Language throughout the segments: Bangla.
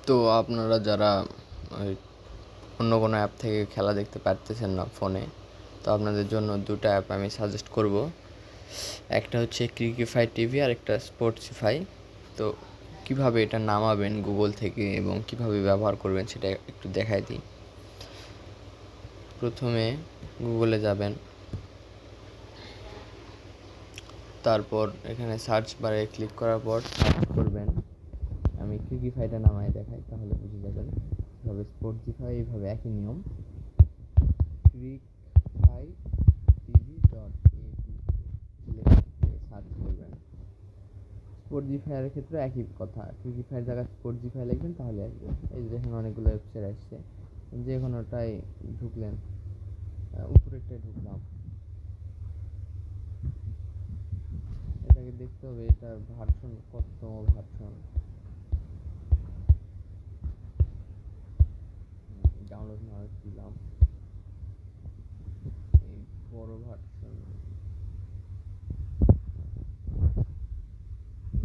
তো আপনারা যারা ওই অন্য কোনো অ্যাপ থেকে খেলা দেখতে পারতেছেন না ফোনে, তো আপনাদের জন্য দুটো অ্যাপ আমি সাজেস্ট করব। একটা হচ্ছে ক্রিকিফাই টিভি আর একটা স্পোর্টসিফাই। তো কিভাবে এটা নামাবেন গুগল থেকে এবং কিভাবে ব্যবহার করবেন সেটা একটু দেখাই দিই। প্রথমে গুগলে যাবেন, তারপর এখানে সার্চ বারে ক্লিক করার পর সার্চ করবেন। আমি ক্রিকিফাইটা নামায় দেখাই, তাহলে বুঝে যাবেন। এভাবে স্পোর্টসিফাই এইভাবে একই নিয়ম, ক্রিকফাই টিভি.এপি সার্চ করবেন। স্পোর্টসিফাইয়ের ক্ষেত্রে একই কথা, ক্রিকিফাইয়ের জায়গায় স্পোর্টসিফাই লিখবেন তাহলে আসবে। এই যে দেখেন অনেকগুলো ওয়েবসাইট আসছে, যে কোনোটাই ঢুকলেন, উপরেরটায় ঢুকলাম। এটাকে দেখতে হবে এটার ভার্সন কততম ভার্সন। ডাউনলোড না দিলাম, এই বড় ভার্সন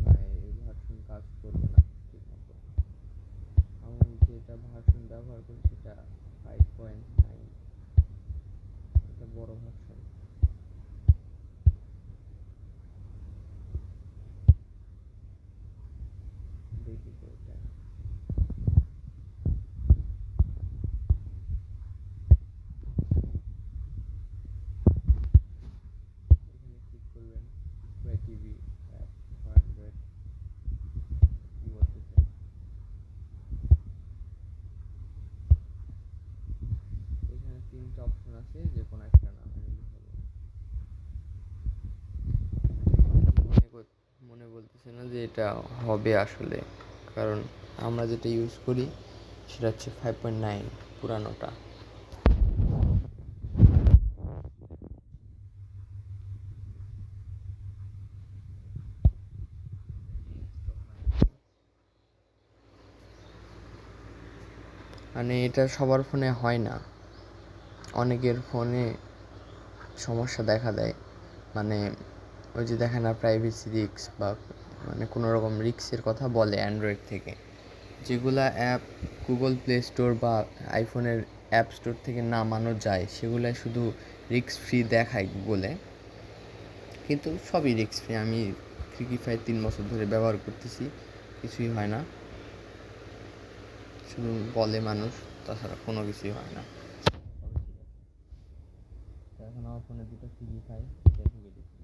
না, এই ভার্সন কাজ করবে না ঠিক মতো। আমি যেটা ভার্সন ব্যবহার করি সেটা 5.9, এটা বড় ভার্সন। দেখি তো এটা এখানে ক্লিক করবেন, spry TV app for Android, কি বলতেছে। এখানে তিনটা অপশন আছে, যে কোনো একটা নাম নিলে হবে। মনে বলতেছে না যে এটা হবে আসলে, কারণ আমরা যেটা ইউজ করি সেটা হচ্ছে 5.9 পুরানোটা। মানে এটা সবার ফোনে হয় না, অনেকের ফোনে সমস্যা দেখা দেয়। মানে ওই যে দেখে না, প্রাইভেসি রিস্ক বা মানে কোনো রকম রিস্কের কথা বলে অ্যান্ড্রয়েড থেকে। যেগুলা অ্যাপ গুগল প্লে স্টোর বা আইফোনের অ্যাপ স্টোর থেকে নামানো যায় সেগুলাই শুধু রিস্ক ফ্রি দেখায় গুগলে, কিন্তু সবই রিস্ক ফ্রি। আমি ক্রিকিফাই 3 বছর ধরে ব্যবহার করতেছি, কিছুই হয় না, শুধু বলে মানুষ, তাছাড়া কোনো কিছুই হয় না। এখন আমার ফোনে দুটো ক্রিকিফাই ঢুকে দিচ্ছি।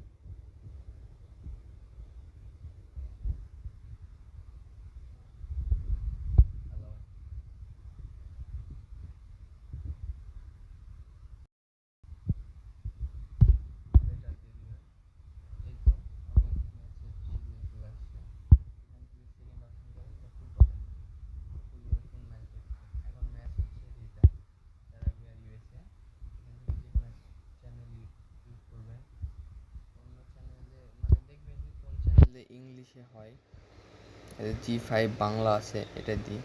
ইংলিশে হয়, জি5 বাংলা আছে, এটা দিই।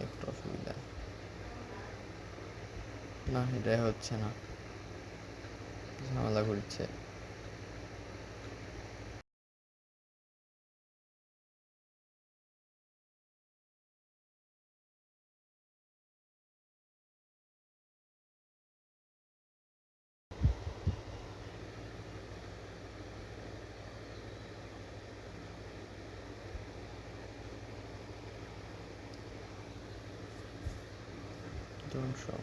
একটা অসুবিধা না, এটাই হচ্ছে না, ঝামেলা করছে। Don't show.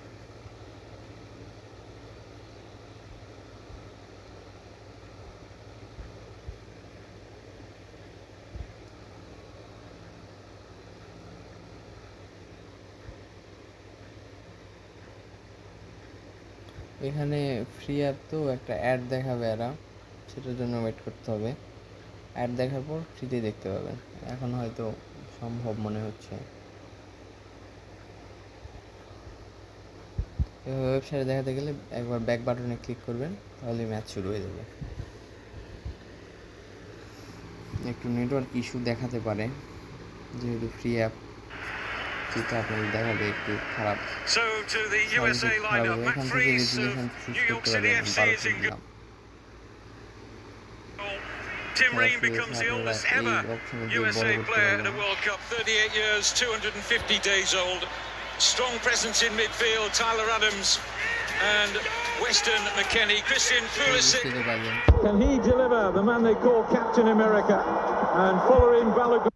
এখানে ফ্রি অ্যাপ তো একটা অ্যাড দেখাবে এরা, সেটার জন্য ওয়েট করতে হবে। অ্যাড দেখার পর ফ্রিতে দেখতে পাবেন, এখন হয়তো সম্ভব মনে হচ্ছে। এভাবে ওয়েবসাইটে দেখাতে গেলে একবার ব্যাক বাটনে ক্লিক করবেন, তাহলে ম্যাচ শুরু হয়ে যাবে। একটু নেটওয়ার্ক ইস্যু দেখাতে পারে, যেহেতু ফ্রি অ্যাপ, যেটা আপনাদের দেখাবে একটু খারাপ, খারাপ হবে। এখান থেকে রেজুলেশন চুজ করতে পারবেন, 1200 দিলাম। Tim Ream becomes the oldest ever USA player at a World Cup, 38 years, 250 days old. Strong presence in midfield, Tyler Adams and Weston McKennie. Christian Pulisic. Can he deliver, the man they call Captain America? And following Balogun.